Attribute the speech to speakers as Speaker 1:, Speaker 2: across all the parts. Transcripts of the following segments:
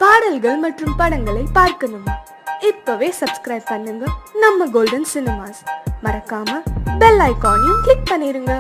Speaker 1: பாடல்கள் மற்றும் படங்களை பார்க்கணுமா? இப்பவே சப்ஸ்கிரைப் பண்ணுங்க நம்ம கோல்டன் சினிமாஸ். மறக்காம பெல் ஐகானையும் கிளிக் பண்ணிருங்க.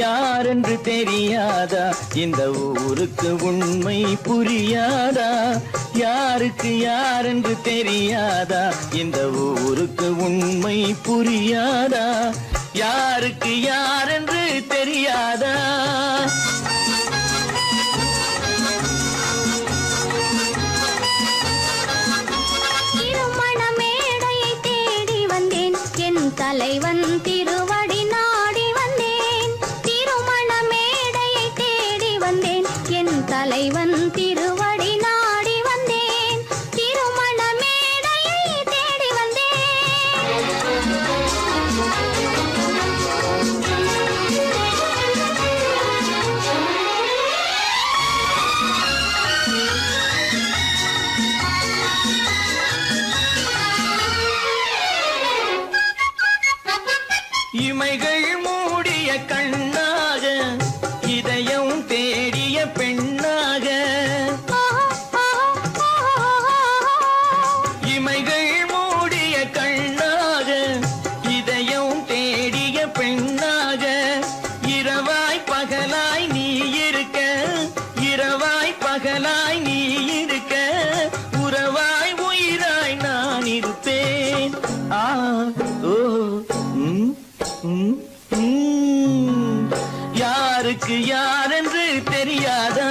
Speaker 2: யாரென்று தெரியாதா? இந்த ஊருக்கு உண்மை புரியாதா? யாருக்கு யாரென்று தெரியாதா? இந்த ஊருக்கு உண்மை புரியாதா? யாருக்கு யாரென்று தெரியாதா?
Speaker 3: தலைவன் திருவடி நாடி வந்தேன், திருமண மேடையை தேடி வந்தேன். என் தலைவன் திருவடி நாடி வந்தேன், திருமண மேடையை தேடி
Speaker 2: இமைகள் மூடிய கண்ணாக, இதயம் தேடிய பெண்ணாக. இமைகள் மூடிய கண்ணாக, இதயம் தேடிய பெண்ணாக. இரவாய் பகலாய் நீ இருக்க, இரவாய் பகலாய் நீ இருக்க. உறவாய் உயிராய் நான் இருப்பேன். ஆ ஓ யாருக்கு யாரென்று தெரியாதா?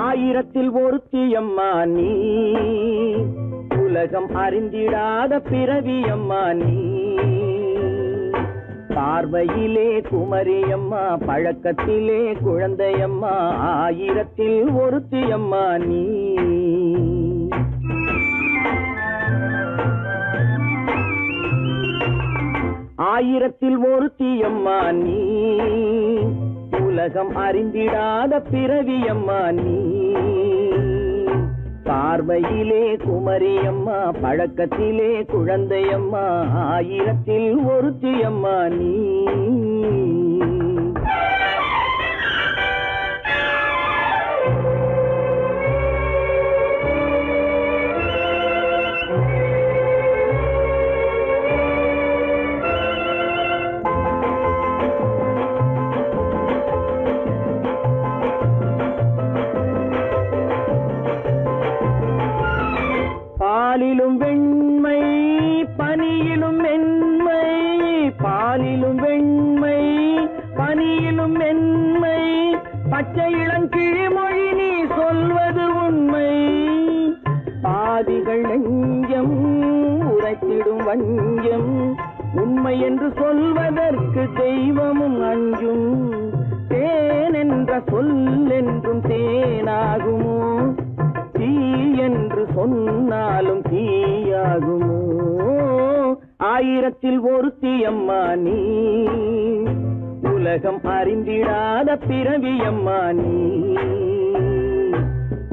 Speaker 2: ஆயிரத்தில் ஒருத்தியம்மா நீ, உலகம் அறிந்திடாத பிறவியம்மா நீ. பார்வையிலே குமரியம்மா, பழக்கத்திலே குழந்தையம்மா. ஆயிரத்தில் ஒருத்தியம்மா நீ. ஆயிரத்தில் ஒருத்தியம்மா நீ, உலகம் அறிந்திடாத பிறவியம்மா நீ. பார்வையிலே குமரியம்மா, பழக்கத்திலே குழந்தையம்மா. ஆயிரத்தில் ஒருத்தியம்மா நீ. பாலிலும் வெண்மை, பனியிலும் மென்மை. பாலிலும் வெண்மை, பனியிலும் மென்மை. பச்சை இளங்கிழிமொழி நீ சொல்வது உண்மை. பாதிகள் நெஞ்சம் உரைத்திடும் வஞ்சம். உண்மை என்று சொல்வதற்கு தெய்வமும் அஞ்சும். தேன் என்ற சொல் என்றும் தேனாகுமோ? தீ என்று சொன்னாலும் தீயாகுமோ? ஆயிரத்தில் ஒருத்தியம்மா நீ, உலகம் அறிந்திடாத பிறவியம்மா நீ.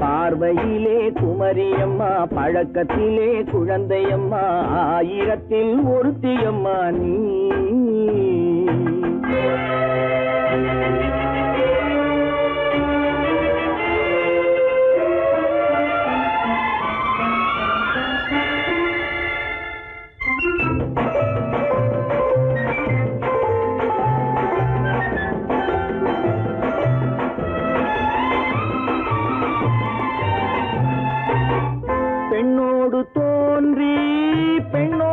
Speaker 2: பார்வையிலே குமரியம்மா, பழக்கத்திலே குழந்தையம்மா. ஆயிரத்தில் ஒருத்தியம்மா நீ. பெண்ணோடு தோன்றி பெண்ணோடு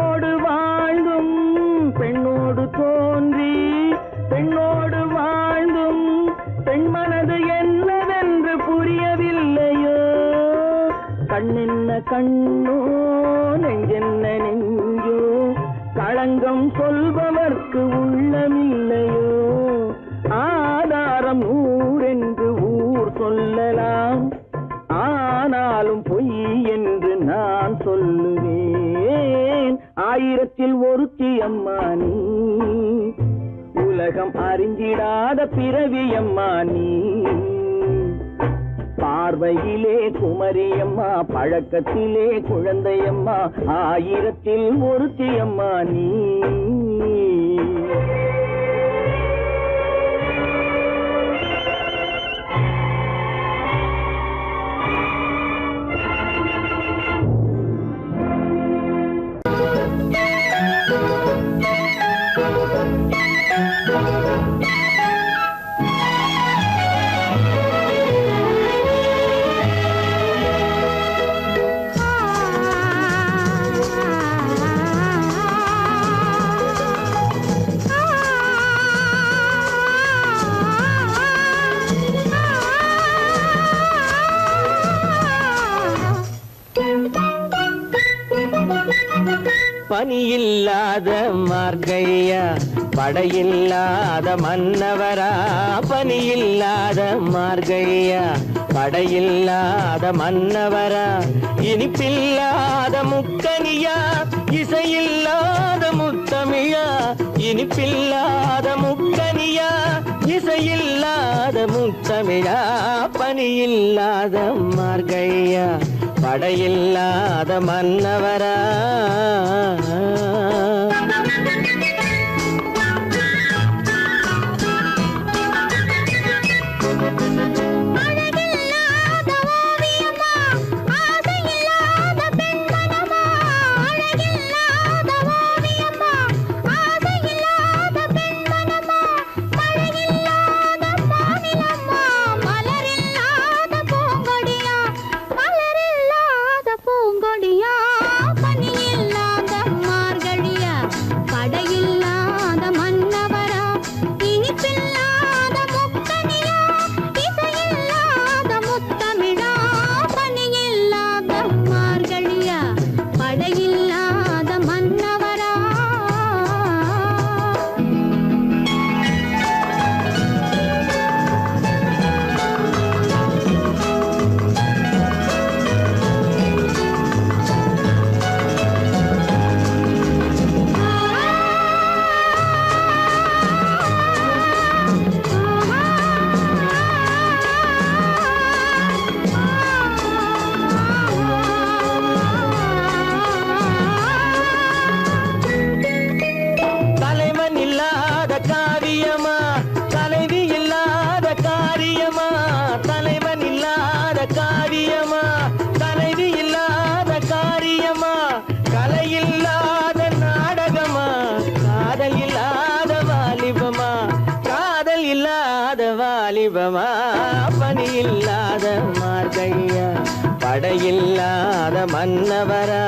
Speaker 2: பெண்ணோடு வாழ்ந்தும் பெண்மனது என்னவென்று புரியவில்லையோ? கண்ணென்ன கண்ணோ, நெஞ்சென்ன நெஞ்சோ, களங்கம் சொல்பவர்க்கு உள்ளமில்லையோ? ஆதாரம் ஊரென்று ஊர் சொல்லலாம், ஆனாலும் பொய் என்று நான் சொல்லுவேன். ஆயிரத்தில் ஒருத்தி அம்மா நீ, உலகம் அறிஞ்சிடாத பிறவி அம்மா நீ. பார்வையிலே குமரியம்மா, பழக்கத்திலே குழந்தையம்மா, ஆயிரத்தில் ஒருத்தி அம்மா நீ. பனியில்லாத மார்கையா, படையில்லாத மன்னவரா. பனியில்லாத மார்கையா, படையில்லாத மன்னவரா. இனிப்பில்லாத முக்கனியா, இசையில்லாத முத்தமிழா. இனிப்பில்லாத முக்கனியா, இசையில்லாத முத்தமிழா. பனியில்லாத மார்கையா, படையில்லாத மன்னவரா. வாலிபமா. பனியில்லாத மார்கையா, படையில்லாத மன்னவரா.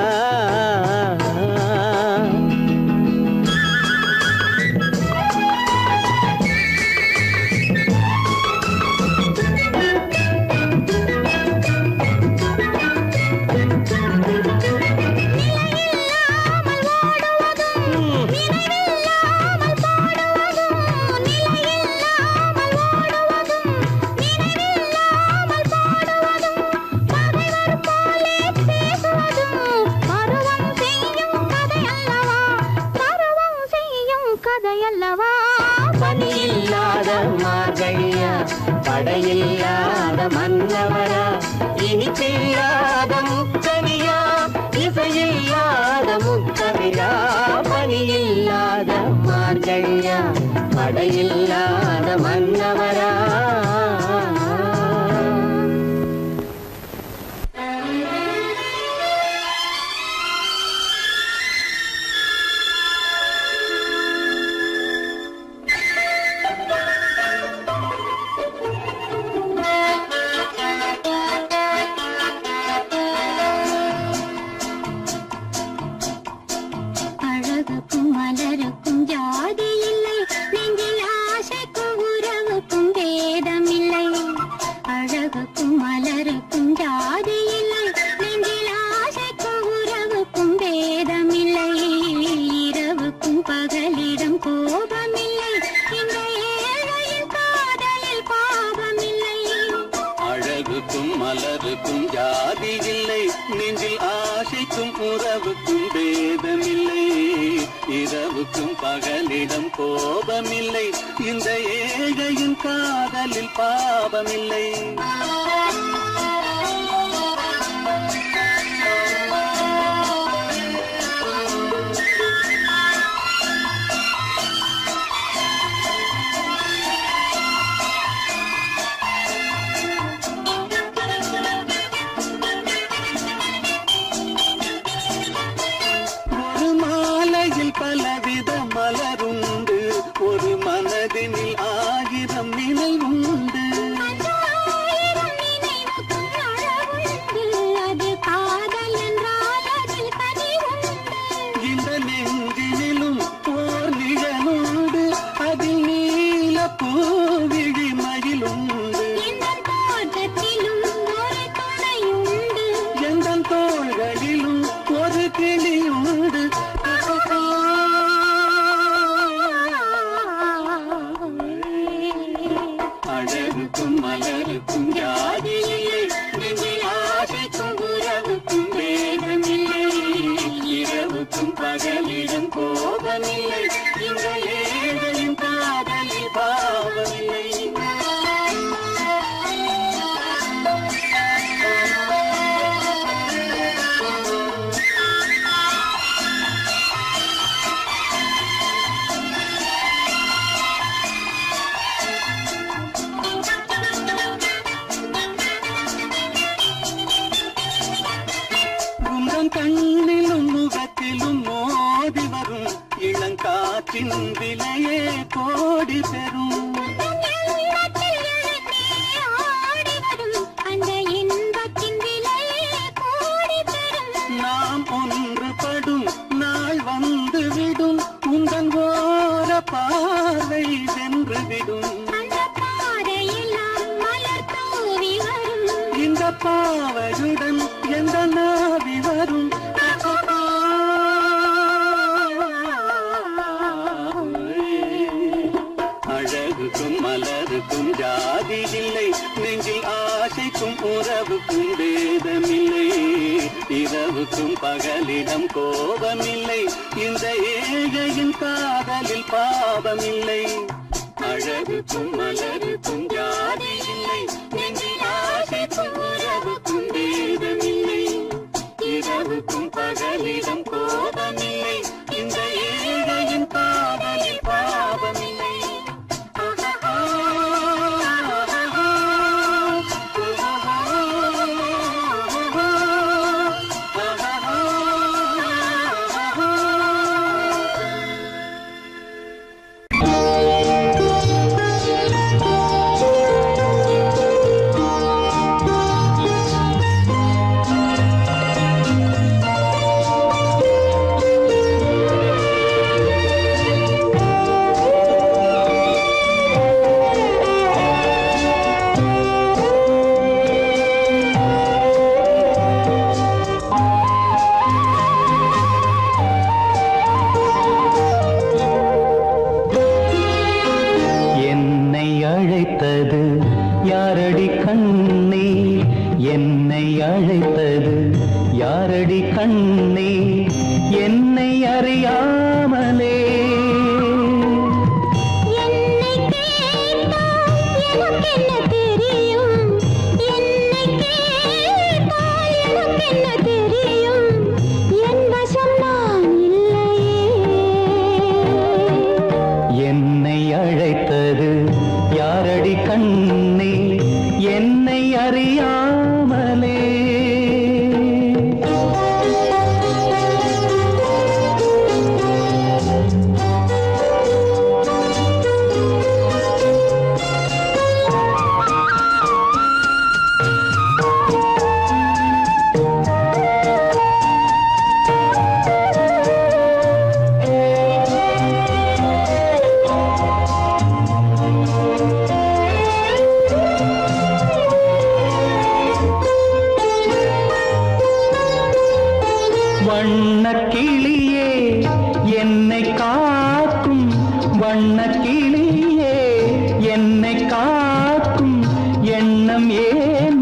Speaker 2: பனியில்லாத மார்கையா, படையில்லாத மன்னவரா. இனிப்பில்லாத முக்கனியா, இசையில்லாத முத்தமிழா. பனியில்லாத மார்கையா, படையில்லாத மன்னவரா.
Speaker 3: மலருக்கும் ஜாதி இல்லை, நெஞ்சில் ஆசை
Speaker 4: அழகுக்கும் மலருக்கும் ஜாதி இல்லை, நெஞ்சில் ஆசைக்கும் உறவுக்கும் பேதமில்லை. இரவுக்கும் பகலிடம் கோபமில்லை, இந்த ஏழையின் காதலில் பாவமில்லை. பலவித மலருண்டு, ஒரு மனதினில் 1000 நினைவுண்டு. இந்த நெஞ்சினிலும் ஓர் நிழலுண்டு, அதில் நீல பூவிழி மயிலுண்டு. எந்த தோள்களிலும் ஒரு கிளியுண்டு. அழகுக்கும் மலருக்கும் ஜாதி இல்லை, நெஞ்சில் ஆசைக்கும் உறவுக்கும் வேதமில்லை. இரவுக்கும் பகலிடம் கோபமில்லை, இந்த ஏழையின் காதலில் பாவமில்லை. கண்ணிலும் முகத்திலும் மோதி வரும் இளங்காற்றின் விலையே கோடி பெறும். நாம் ஒன்றுபடும் நாள் வந்துவிடும், உங்கள் ஓர பார்வை வென்றுவிடும். இந்த பாவையுடன் எந்த நாவி வரும். அழகுக்கும் மலருக்கும் ஜாதி இல்லை, நெஞ்சில் ஆசைக்கும் உறவுக்கும் வேதமில்லை. இரவுக்கும் பகலிடம் கோபமில்லை, இந்த ஏழையின் காதலில் பாவமில்லை. அழகுக்கும் மலருக்கும் ஜாதி இல்லை, நெஞ்சில் ஆசைக்கும் உறவுக்கும் வேதமில்லை. இரவுக்கும் பகலிடம் கோபமில்லை, இந்த ஏழையின் காதலில் பாவமில்லை.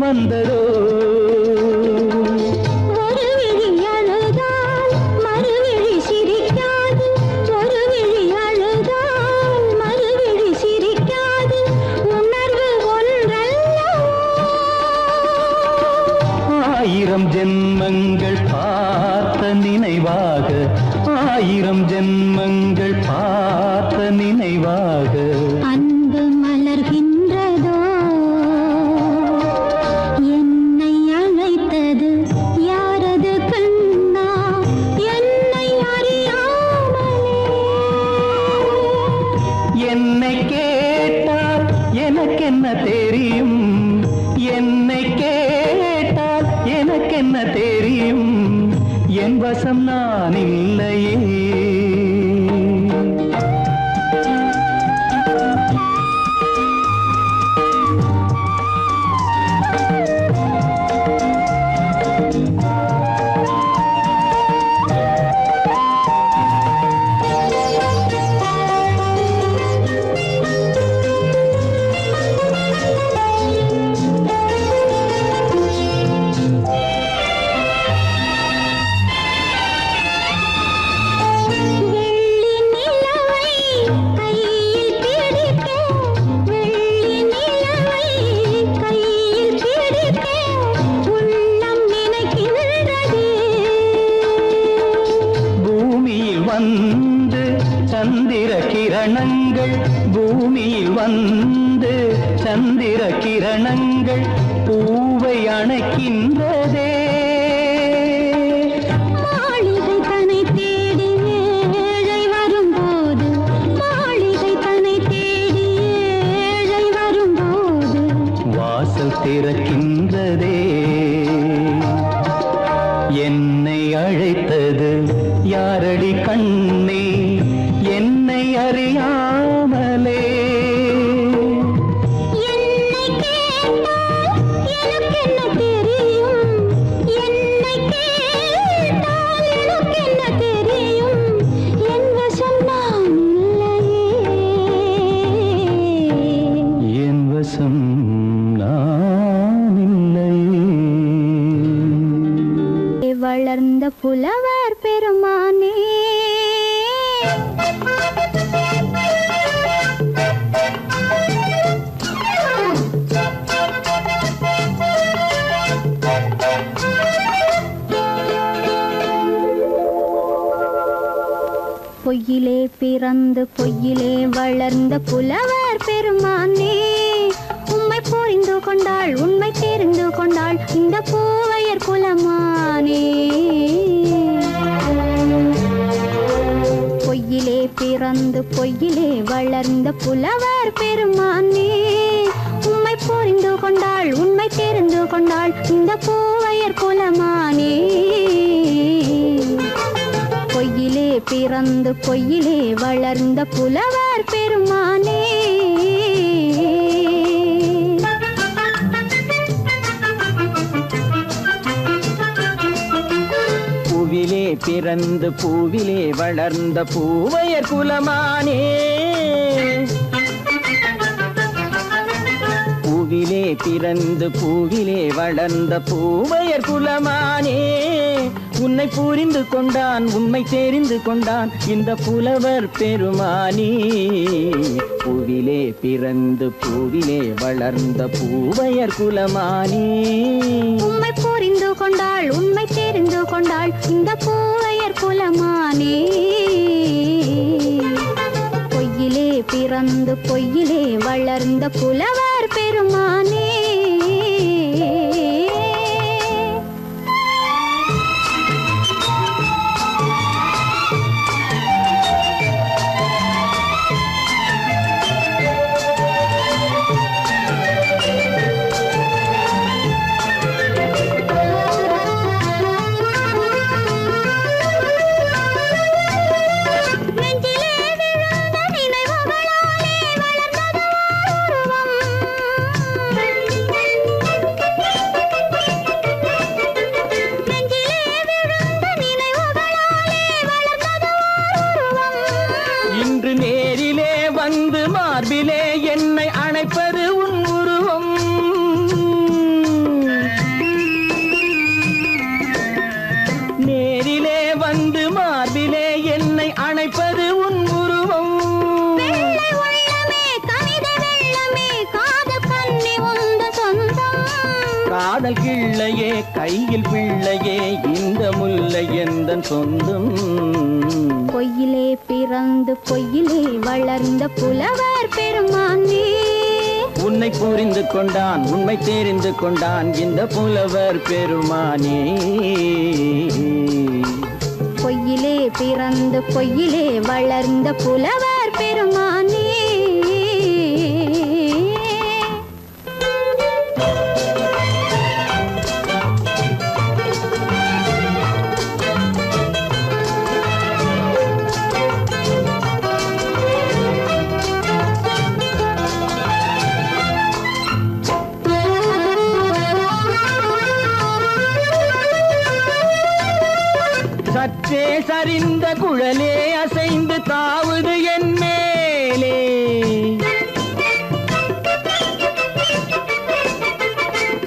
Speaker 2: வந்ததோ
Speaker 3: ஒரு விழி அழுதால் மறுவிழி சிரிக்காது, ஒரு விழி அழுதால் மறுவிழி சிரிக்காது, உணர்வு ஒன்றல்லவோ.
Speaker 2: ஆயிரம் ஜென்மங்கள் பார்த்த நினைவாக, ஆயிரம் ஜென்மங்கள் பார்த்த நினைவாக
Speaker 3: அன்பு மலர்கின்றதோ, என்னை அழைத்தது யாரது கண்ணா, என்னை அறியாமலே.
Speaker 2: என்னை கேட்டால் எனக்கென்ன தெரியும், என்னை கேட்டால் எனக்கென்ன தெரியும், என் வசம் நான் இல்லையே.
Speaker 3: வெள்ளி நிலவை கையில் பிடிக்க, வெள்ளி நிலவை கையில் பிடிக்க உள்ளம் நினைக்கின்றதே.
Speaker 2: பூமியில் வந்து சந்திர கிரணங்கள், பூமியில் வந்து சந்திர கிரணங்கள் பூவை அணைக்கின்றதே.
Speaker 3: மாளிகை தன்னை தேடி ஏழை வரும்போது, மாளிகை தன்னை தேடி ஏழை வரும்போது,
Speaker 2: வாசல் திறக்கின்றதே. என்னை அழைத்தது யாரடி கண்ணே, என்னை அறியாமலே.
Speaker 3: என்னை கேட்டால் எனக்கென்ன தெரியும், என்னை கேட்டால் எனக்கென்ன தெரியும், என் வசம் நான் இல்லையே.
Speaker 2: என் வசம் நான் இல்லையே.
Speaker 3: வளர்ந்த புலவர் பெருமானே, பொய்யிலே பிறந்து பொய்யிலே வளர்ந்த புலவர் பெருமானே, உம்மை புரிந்து கொண்டாள் உண்மை தெரிந்து கொண்டாள் இந்த பூவையர் குலமானே. பொய்யிலே பிறந்து பொய்யிலே வளர்ந்த புலவர் பெருமானே, உம்மை புரிந்து கொண்டாள் உண்மை தெரிந்து கொண்டாள் இந்த பூவையர் குலமானே. பொய்யிலே பிறந்து பொய்யிலே வளர்ந்த புலவர் பெருமானே.
Speaker 2: பூவிலே பிறந்து பூவிலே வளர்ந்த பூவையர் குலமானே. பூவிலே பிறந்து பூவிலே வளர்ந்த பூவையர் குலமானே, உன்னை புரிந்து கொண்டான் உண்மை தெரிந்து கொண்டான் இந்த புலவர் பெருமானே. பூவிலே பிறந்து பூவிலே வளர்ந்த பூவையர் குலமானே.
Speaker 3: உம்மை புரிந்து கொண்டாள் உண்மை தெரிந்து கொண்டாள் இந்த பூவையர் குலமானே. பொய்யிலே பிறந்து பொய்யிலே வளர்ந்த புலவர் பெருமானே. நெஞ்சிலே விழுந்த நினைவுகளாலே வளர்ந்தது உருவம்,
Speaker 2: காதல் கிள்ளையே கையில் பிள்ளையே இந்த முல்லை எந்தன் சொந்தம்.
Speaker 3: பொய்யிலே பிறந்து பொய்யிலே வளர்ந்த புலவர் பெருமானே.
Speaker 2: உன்னை புரிந்து கொண்டான் உண்மை தெரிந்து கொண்டான் இந்த புலவர் பெருமானே.
Speaker 3: பொய்யிலே பிறந்து பொய்யிலே வளர்ந்த புலவர் பெருமானே.
Speaker 2: சற்றே சரிந்த குழலே அசைந்து தாவுது என் மேலே.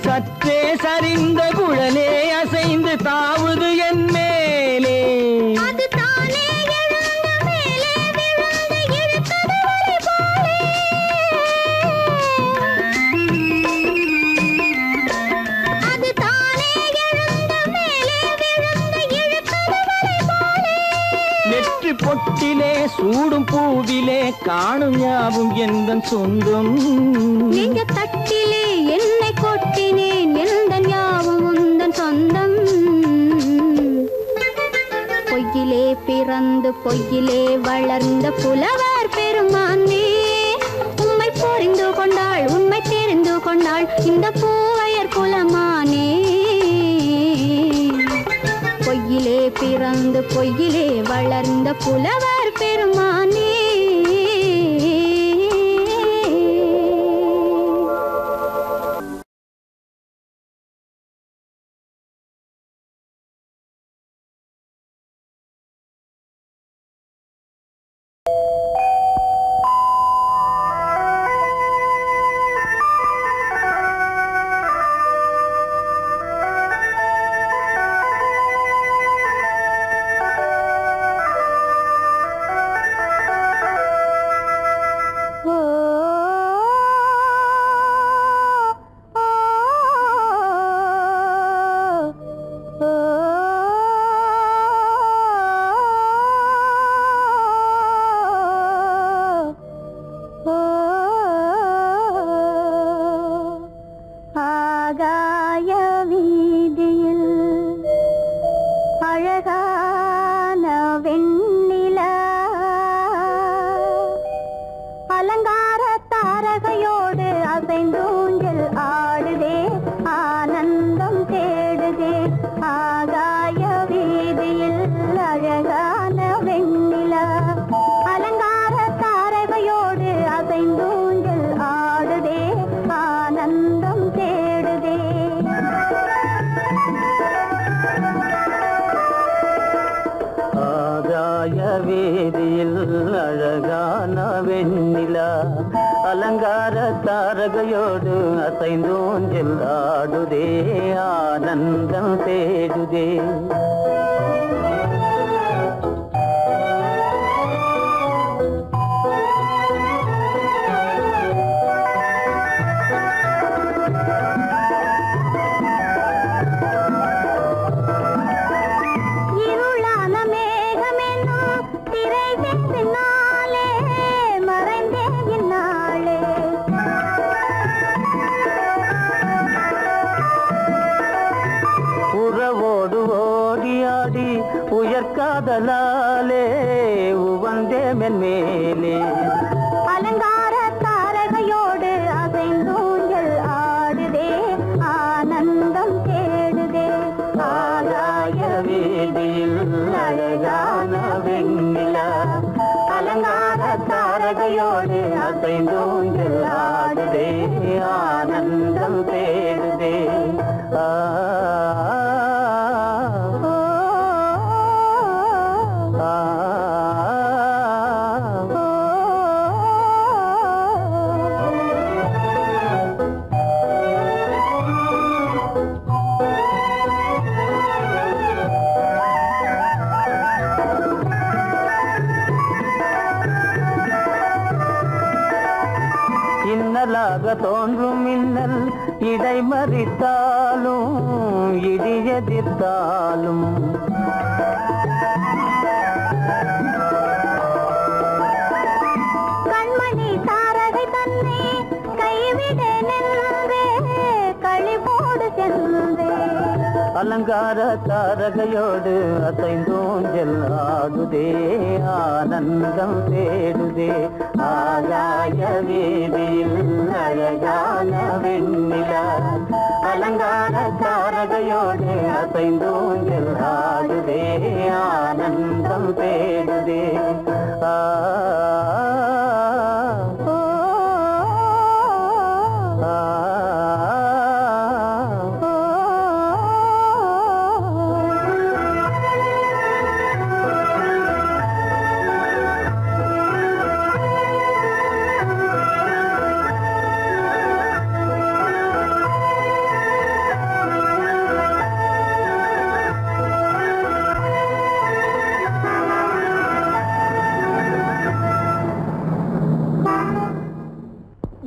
Speaker 2: சற்றே சரிந்த குழலே அசைந்து தாவுது என் மேலே.
Speaker 3: அது தானே எழுந்த மேலே விழுந்து இழுத்தது வலை போலே. அது தானே எழுந்த மேலே விழுந்து இழுத்தது வலை போலே.
Speaker 2: நெற்றி பொட்டிலே சூடும் பூவிலே காணும் யாவும் எந்தன் சொந்தம்.
Speaker 3: நெஞ்ச தட்டிலே என்னை கொட்டினேன் எந்தன் யாவும் உந்தன் சொந்தம். பொய்யிலே பிறந்து பொய்யிலே வளர்ந்த புலவர் பெருமானே. உம்மை புரிந்து கொண்டாள் உண்மை தெரிந்து கொண்டாள் இந்த பூவையர் குலமானே. பொய்யிலே பிறந்து பொய்யிலே வளர்ந்த புலவர் பெருமானே. ஆகாய வீதியில் அழகான வெண்ணிலா அலங்கார தாரகையோடு அசைந்தூஞ்சல் ஆடுதே ஆனந்தம் தேடுதே. ஆகாய வீதியில் அழகான வெண்ணிலா அலங்கார தாரகையோடு அசைந்தூஞ்சல் ஆடுதே ஆனந்தம் தேடுதே.
Speaker 2: ஆகாய வீதியில் அழகான வெண்ணிலா அலங்கார தாரகையோடு அசைந்தோஞ்சல் ஆடுதே ஆனந்தம் தேடுதே.
Speaker 3: இருளான மேகமென்னும் திரை பின்னாலே மறைந்தே இந்நாளே.
Speaker 2: உறவோடு ஓடியாடி
Speaker 5: தோன்றும் மின்னல் இடைமறித்தாலும் இடி எதிர்த்தாலும்
Speaker 3: கண்மணி தாரகை தன்னை கைவிட நின்றே களிபோடு சென்றே
Speaker 5: அலங்கார தாரகையோடு அசைந்தோஞ்சல் ஆடுதே ஆனந்தம் தேடுதே ஆகாய வீதியில் அழகான வெண்ணிலா அலங்கார தாரகையோடு அசைந்தோஞ்சல் ஆடுதே ஆனந்தம் தேடுதே ஆ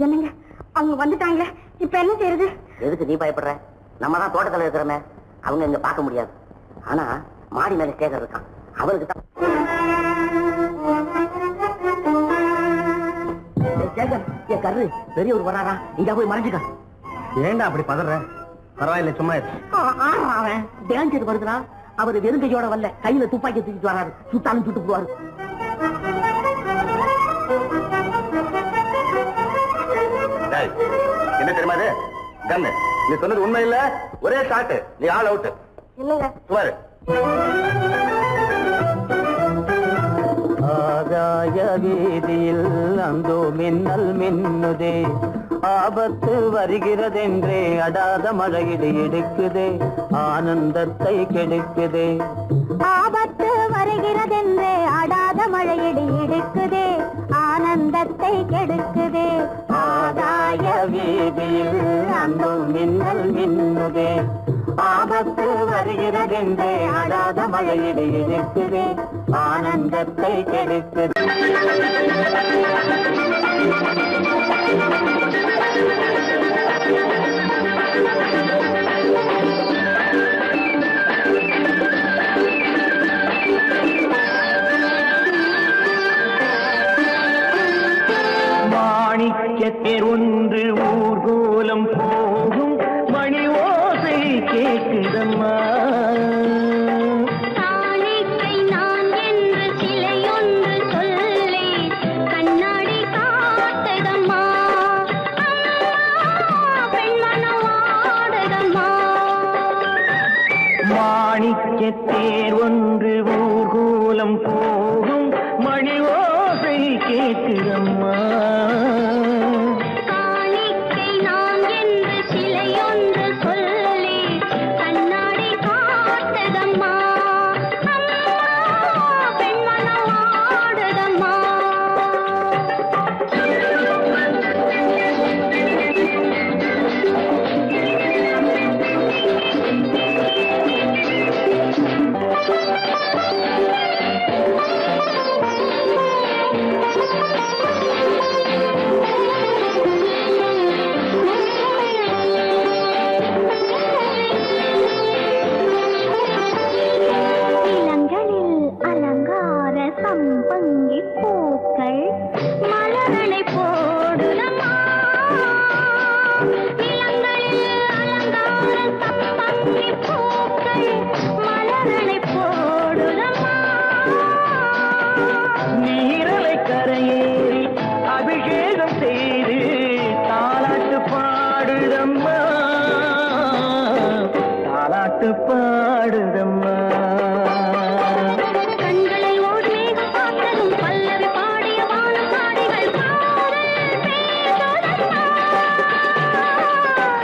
Speaker 3: என்னங்க அவங்க வந்துட்டாங்களே, இப்ப என்ன செய்யறது?
Speaker 6: எதுக்கு நீ பயப்படுற? நம்ம தான் தோட்டத்துல இருக்கிறோமே, அவங்க இங்க பார்க்க முடியாது. ஆனா மாடி மேல ஸ்டேஜர் இருக்கான், அவருக்கு தான். என் கரு பெரியவர் வராரா, இங்க போய் மறைஞ்சுக்க.
Speaker 5: ஏண்டா அப்படி பதற? பரவாயில்ல, சும்மா
Speaker 6: அவன் டேஞ்சர் வருதுனா, அவர் வெறுங்கையோட வரல, கையில துப்பாக்கி தூக்கிட்டு வராரு, சுத்தாலும் சுட்டு போவாரு.
Speaker 5: என்ன தெரியுமா இது? கண்ணு, நீ சொன்னது உண்மை இல்ல, ஒரே ஷாட், நீ ஆல் அவுட்.
Speaker 3: இல்லங்க
Speaker 5: சுமாரு. ஆகாய வீதியில் அந்தோ மின்னல் மின்னுதே, ஆபத்து வருகிறதென்றே அடாத மழையிடு எடுக்குதே, ஆனந்தத்தை கெடுக்குதே.
Speaker 3: ஆபத்து வருகிறதென்றே அடாத மழையிடி இடுக்குதே, ஆனந்தத்தை கெடுக்குதே.
Speaker 5: ஆகாய வீதியில் அந்தோ மின்னல் மின்னுதே, ஆபத்து வருகிறதென்றே அடாத மழையிடு எடுக்குதே, ஆனந்தத்தை கெடுக்குதே.
Speaker 2: மாணிக்கத்தேர் ஒன்று ஊர்கோலம் போகும், மணி ஓசை கேட்குதம்மா.
Speaker 3: காணிக்கை நான் என்று சிலையொன்று சொல்லே, கண்ணாடி காட்டுதம்மா, பெண்மனம் ஆடுதம்மா.
Speaker 2: மாணிக்கத்தேர் ஒன்று ஊர்கோலம் போகும், மணி ஓசை கேட்குதம்மா.
Speaker 3: காணிக்கை நான் என்று சிலையொன்று சொல்லே, கண்ணாடி காட்டுதம்மா, பெண்மனம் ஆடுதம்மா. இளங்களில் அலங்கார சம்பங்கி பூக்கள் மலரனை போடுதம்மா. இளங்களில் அலங்கார சம்பங்கி பூக்கள் மலரனை போடுதம்மா.
Speaker 2: நீரலை கரையேறி அபிஷேகம் செய்து தாலாட்டு பாடுதம்மா, தாலாட்டு பாடுதம்மா.
Speaker 3: கண்களை ஓர் மேகம் பார்த்ததும் பல்லவி பாடிய வானசாடிகள் காதல் பேசுதம்மா.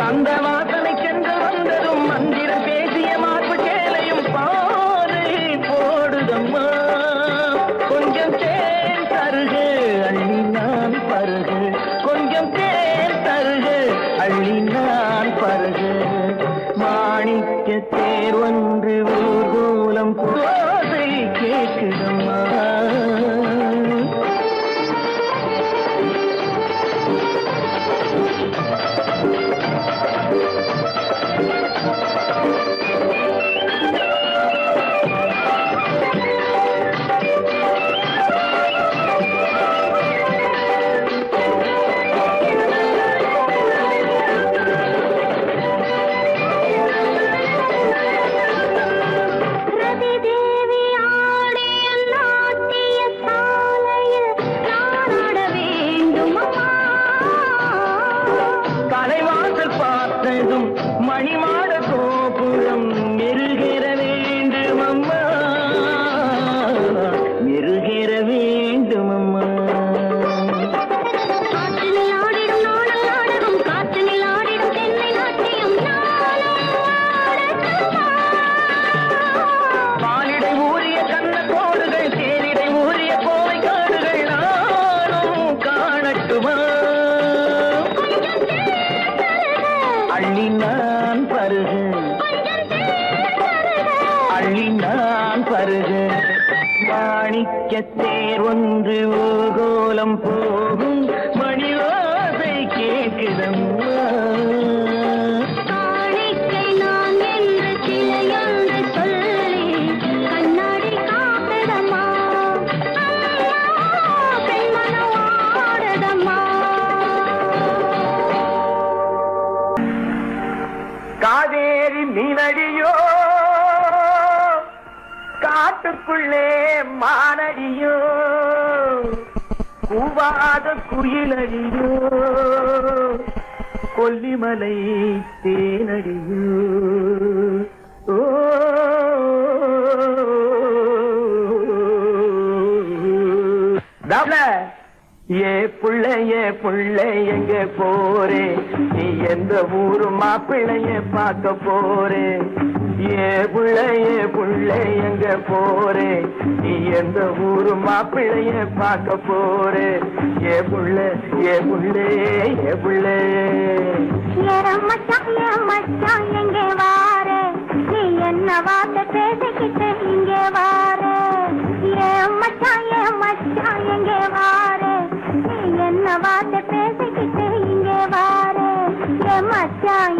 Speaker 2: அந்த வாசனை சென்று வந்ததும் மந்திரம் பேசிய மார்பு சேலையும் பாதை போடுதம்மா. கொஞ்சம் தேன் தருகு அள்ளி நான் பருகு, கொஞ்சம் தேன் தருகு அள்ளி நான் பருகு. மாணிக்க தேர் ஒன்று ஊர்கோலம் ஓசை கேட்குதம்மா. பார்த்ததும் மணிமாட கோபுரம் மெருகேற வேண்டும் அம்மா, மெருகேற வேண்டும் அம்மா.
Speaker 3: காற்றினில் ஆடிடும் நாடல் நாடகம், காற்றினில் ஆடிடும் தென்னை நாட்டியம் நாளும் ஆடட்டுமா?
Speaker 2: பாலிடை ஊறிய கண்ண கோடுகள், தேனிடை ஊறிய கோவை காடுகள் நானும் காணட்டுமா? அள்ளி நான் பருகு, அள்ளி நான் பருகு, மாணிக்க தேர் ஒன்று ஊர்கோலம் போகும் மணி ஓசை கேட்குதம்மா.
Speaker 3: காணிக்கை நான் என்று சிலையொன்று சொல்லி கண்ணாடி காத்ததம்மா, பெண்மனம் ஆடதம்மா.
Speaker 2: காவேரி மீனடியோ, காட்டுக்குள்ளே மானடியோ, கூவாத குயிலடியோ, கொல்லிமலை தேனடியோ. ஓ ஏ புள்ள எங்க போறே, நீ எந்த ஊரு மாப்பிள்ளைய பார்க்க போறே. ஏ புள்ள எங்க போறே, நீ எந்த ஊரு மாப்பிள்ளைய பார்க்க போறே. ஏ புள்ள ஏ புள்ள
Speaker 3: மச்சான் எங்கே வாரே, நீ என்ன வார்த்தை பேசிக்கிட்டு இங்கே வாரே. மச்சான் எங்கே வாரே, நீ என்ன வார்த்தை பேசிக்கிட்டு இங்கே வாரே. மச்சான்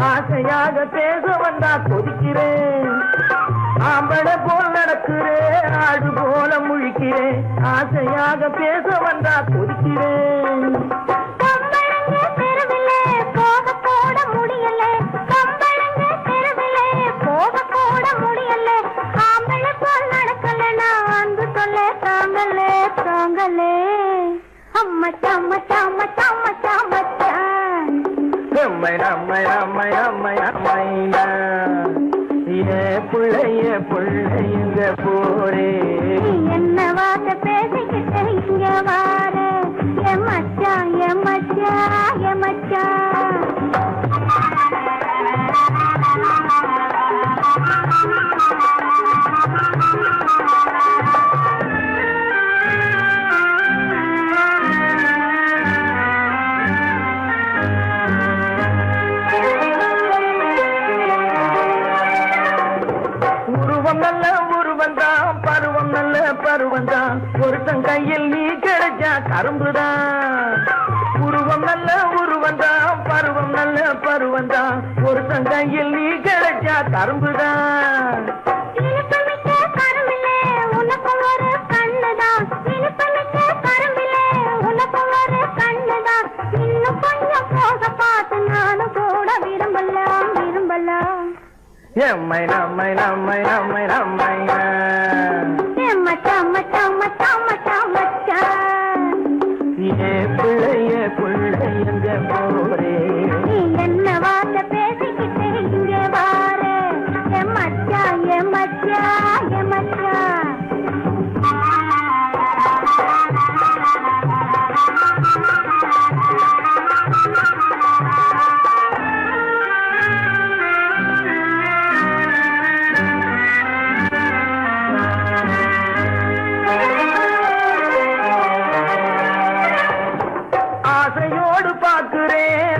Speaker 2: ஆசையாக பேச வந்தா கொதிக்கிறேன். ஆம்பளை போல் நடக்கிறேன், ஆடு போல முழிக்கிறேன். ஆசையாக பேச வந்தா கொதிக்கிறேன். புள்ளைங்க போரே,
Speaker 3: என்ன வார்த்தை பேசிக்கிட்டு இங்க வாரே. மச்சான்
Speaker 2: பருவந்தான், ஒருத்தன் கையில் நீ கிடைச்சா கரும்புதான். உருவம் நல்ல உருவந்தான், பருவம் நல்ல பருவந்தான், ஒருத்தன் கையில் நீ கிடைச்சா கரும்புதான். எம்மை நம்மை நம்மை நம்மை நம்மை ஏ பிள்ளை எங்க போரே,
Speaker 3: என்ன வார்த்தை பேசிக்கிட்டு இங்கே வாரே. மச்சான்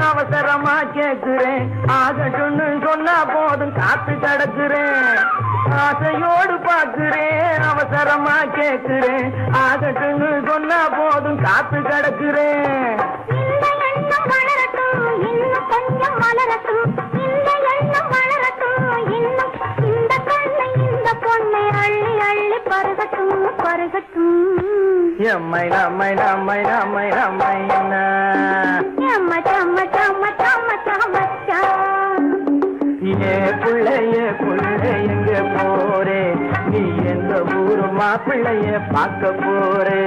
Speaker 2: அவசரமா கேட்கிறேன், ஆகட்டும்னு சொன்னா போதும் காத்து கிடக்குறேன். ஆசையோடு பார்க்கிறேன், அவசரமா கேட்கிறேன், ஆகட்டுன்னு சொன்னா போதும் காத்து கிடக்குறேன்.
Speaker 3: இந்த எண்ணம் வளரட்டும், இன்னும் கொஞ்சம் வளரட்டும், இந்த எண்ணம் வளரட்டும், இன்னும் இந்த கண்ணை இந்த பொண்ணை அள்ளி அள்ளி பருகட்டும் பருகட்டும்.
Speaker 2: எம்மை நம்மை நம்மை நம்மை நம்மை என்ன
Speaker 3: மச்சா மச்சா மச்சா மச்சா மச்சா.
Speaker 2: ஏ புள்ளைய புள்ளை எங்க போறே, நீ எந்த ஊரு மாப்பிள்ளைய பார்க்க போறே.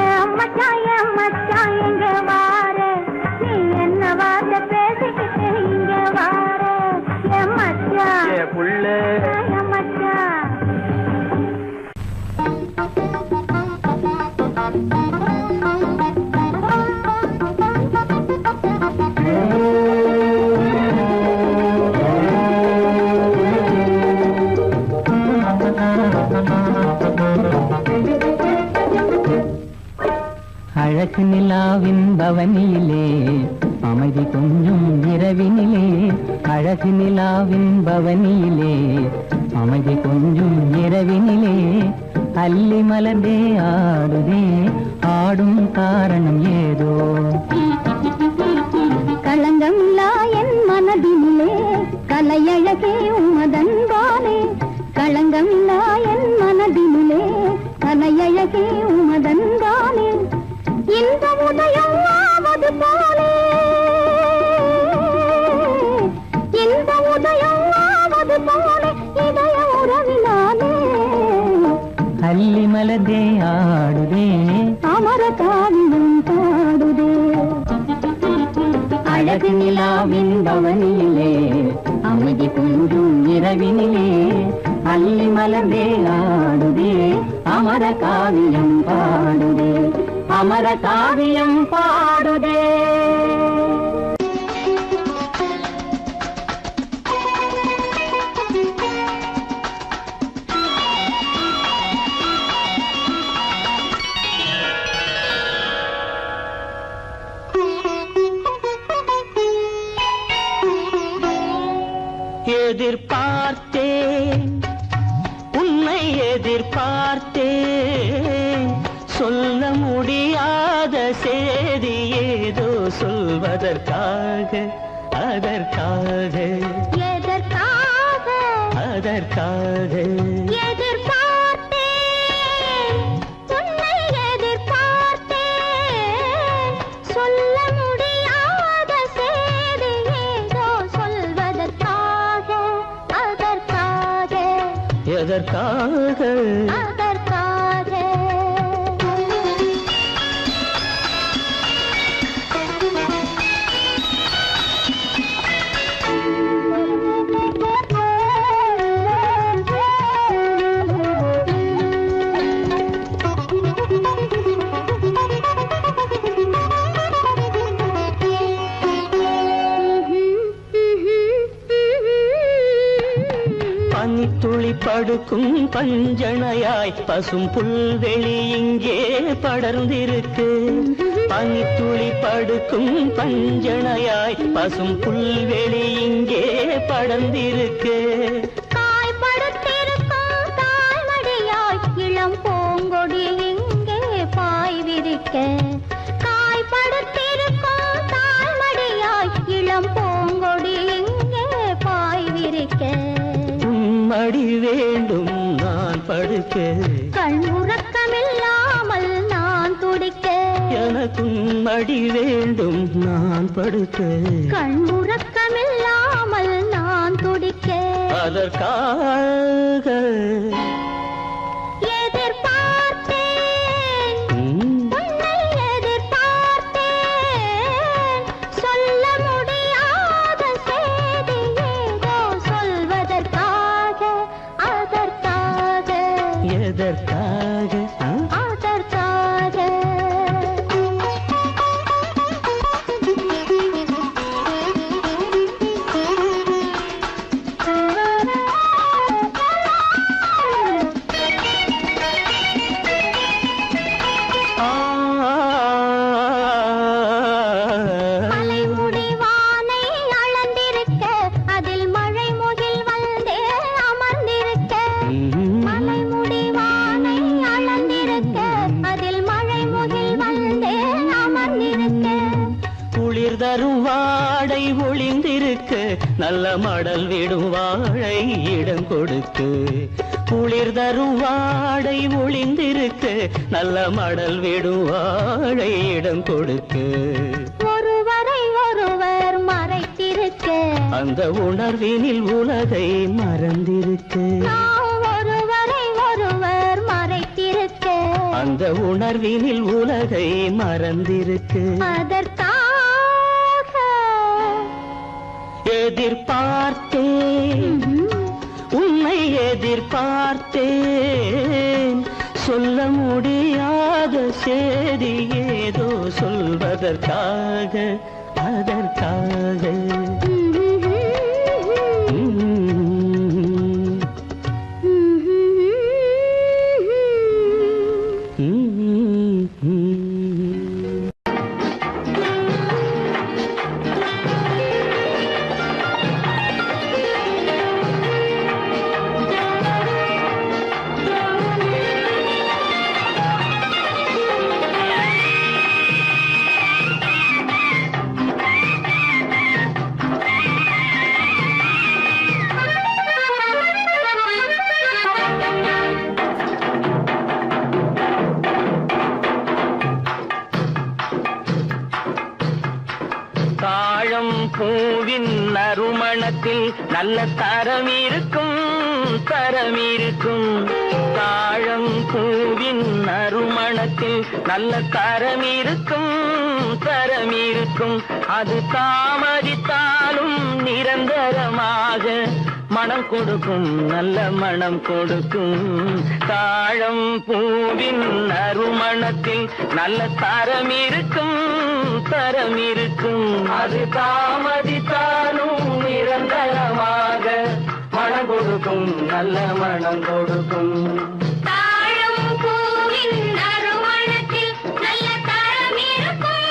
Speaker 3: ஏன் மச்சான் எங்க வாரே, நீ என்ன வார்த்தை பேசிக்கிட்டு இங்க வாரே. ஏன் மச்சான்
Speaker 2: ஏ புள்ளை
Speaker 3: ஏன் மச்சான்.
Speaker 7: அழகு நிலாவின் பவனியிலே அமைதி கொஞ்சம் இரவினிலே, அழகு நிலாவின் பவனியிலே அமைதி கொஞ்சம் இரவினிலே, அல்லி மலர்ந்தே ஆடுதே, ஆடும் காரணம் ஏதோ.
Speaker 3: களங்கமில்லா என் மனதிலே கலையழகே உமதன்பாலே, களங்கமில்லா என் மனதிலே கலையழகே உமதன்பாலே, இந்த உதயம் ஆவது போலே, இந்த உதயம் ஆவது போலே, இதய உறவினாலே
Speaker 7: அல்லி மலர்ந்தே ஆடுதே,
Speaker 3: அமர காவியம் பாடுதே.
Speaker 7: அழகு நிலாவின் பவனியிலே அமைதி கொஞ்சம் இரவினிலே, அல்லி மலர்ந்தே ஆடுதே, அமர காவியம் பாடுதே, அமர காவியம் பாடுதே. எதிர்பார்த்தேன், உன்னை எதிர்பார்த்தேன், சொல்ல முடியாத செய்தி ஏதோ சொல்வதற்காக, அதற்காக
Speaker 3: எதற்காக
Speaker 7: அதற்காக
Speaker 3: எதிர்பார்த்தேன், உன்னை எதிர்பார்த்தேன், சொல்ல முடியாத செய்தி ஏதோ சொல்வதற்காக, அதற்காக
Speaker 7: எதற்காக
Speaker 3: அதற்காக.
Speaker 7: பனித்துளி படுக்கும் பஞ்சணையாய் பசும் புல்வெளி இங்கே படர்ந்திருக்கு, பனித்துளி படுக்கும் பஞ்சணையாய் பசும் புல்வெளி இங்கே படர்ந்திருக்கு,
Speaker 3: காய்படுத்திருக்கும் தாய்மடியாய் இளம் பூங்கொடி இங்கே பாய் விரிக்க, காய்படுத்திருக்கும் தாய்மடியாய் இளம் பூங்கொடி இங்கே பாய் விரிக்க,
Speaker 7: மடி வேண்டும் நான் படுக்க,
Speaker 3: கண் உறக்கமில்லாமல் நான் துடிக்க,
Speaker 7: எனக்கும் மடி வேண்டும் நான் படுக்க,
Speaker 3: கண் உறக்கமில்லாமல் நான் துடிக்க,
Speaker 7: அதற்காக
Speaker 3: எதிர்பார்த்தேன், உன்னை எதிர்பார்த்தேன், சொல்ல முடியாத செய்தி ஏதோ சொல்வதற்காக, அதற்காக
Speaker 7: எதற்காக
Speaker 3: அதற்காக.
Speaker 7: தரும் வாடை ஒளிந்திருக்கு நல்ல மடல் விடும் வாழை இடம் கொடுக்கு குளிர் தரும் வாடை ஒளிந்திருக்கு நல்ல மடல் விடும் வாழை இடம் கொடுக்கு
Speaker 3: ஒருவரை ஒருவர் மறைத்திருக்க
Speaker 7: அந்த உணர்வினில் உலகை மறந்திருக்கு
Speaker 3: நாம் ஒருவரை ஒருவர் மறைத்திருக்க
Speaker 7: அந்த உணர்வினில் உலகை மறந்திருக்கு
Speaker 3: அதற்காக
Speaker 7: எதிர்பார்த்தேன் உன்னை எதிர்பார்த்தேன் சொல்ல முடியாத செய்தி ஏதோ சொல்வதற்காக அதற்காக
Speaker 2: தாழம் பூவின் நறுமணத்தில் நல்ல தரம் இருக்கும் தாழம் பூவின் நறுமணத்தில் நல்ல தரம் இருக்கும் அது தாமதித்தாலும் நிரந்தரமாக மனம் கொடுக்கும் நல்ல மனம் கொடுக்கும் தாழம் பூவின் நறுமணத்தில் நல்ல தரம் இருக்கும் அது தாமதித்தாலும் நிரந்தரமாக மனம் கொடுக்கும் நல்ல மனம் கொடுக்கும்
Speaker 3: தாழம் பூவின் நறுமணத்தில் நல்ல தரம் இருக்கும்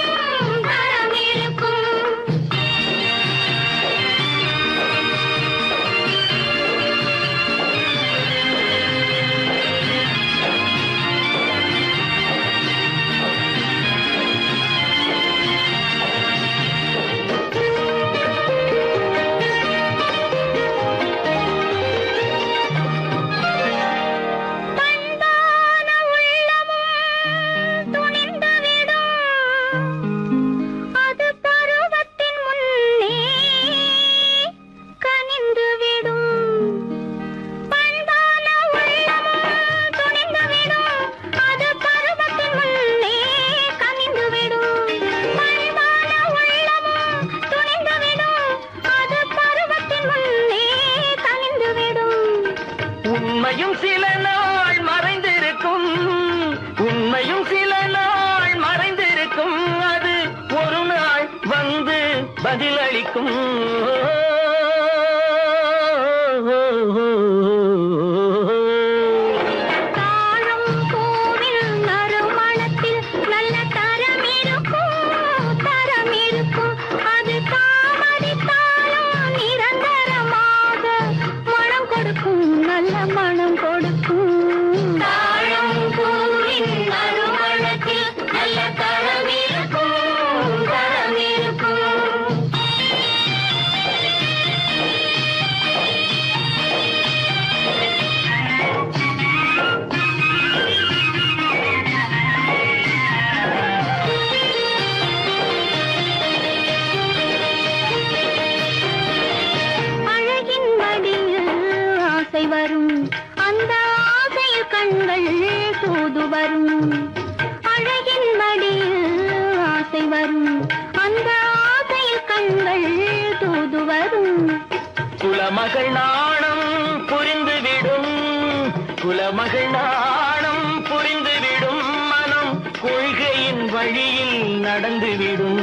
Speaker 2: உண்மையும் சில நாள் மறைந்திருக்கும் அது ஒரு நாள் வந்து பதிலளிக்கும்
Speaker 3: தாழம் பூவின் நறுமணத்தில் நல்ல தரம் இருக்கும் அது தாமதித்தாலும் நிரந்தரமாக மனம் கொடுக்கும் நல்ல மனம் கொடுக்கும் தாழம் பூவின் நறுமணத்தில் நல்ல தரம் இருக்கும் அழகின் மடியில் ஆசை வரும் அந்த ஆசையில் கண்கள் தூது வரும் அழகின் மடியில் ஆசை வரும் அந்த ஆசையில் கண்கள் தூது வரும்
Speaker 2: குலமகள் நாணம் புரிந்துவிடும் மனம் கொள்கையின் வழியில் நடந்துவிடும்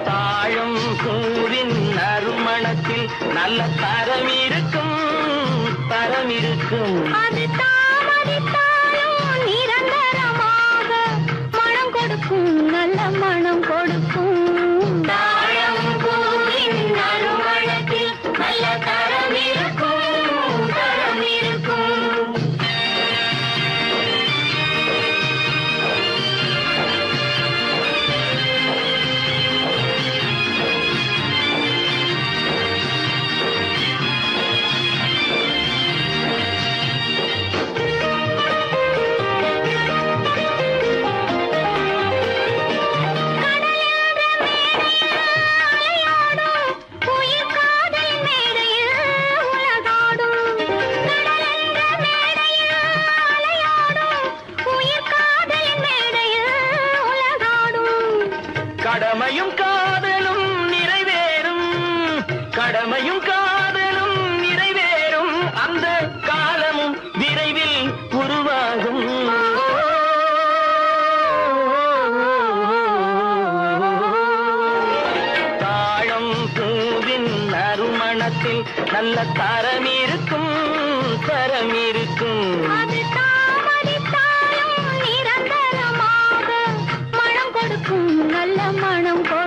Speaker 2: தாழம் பூவின் நறுமணத்தில் நல்ல தரம் இருக்கும்
Speaker 3: அது தாமதித்தாலும் நிரந்தரமாக மனம் கொடுக்கும் நல்ல மனம் கொடுக்கும் தாழம் பூவின் நறுமணத்தில் நல்ல தரம் இருக்கும்
Speaker 2: கடமையும் காதலும் நிறைவேறும், கடமையும் காதலும் நிறைவேறும், அந்த காலமும் விரைவில் உருவாகும். தாழம் பூவின் நறுமணத்தில் நல்ல தரம் இருக்கும், தரம் இருக்கும்.
Speaker 3: அது தாமதித்தாலும் நிரந்தரமாக மனம் கொடுக்கும், நல்ல மனம் கொடுக்கும்.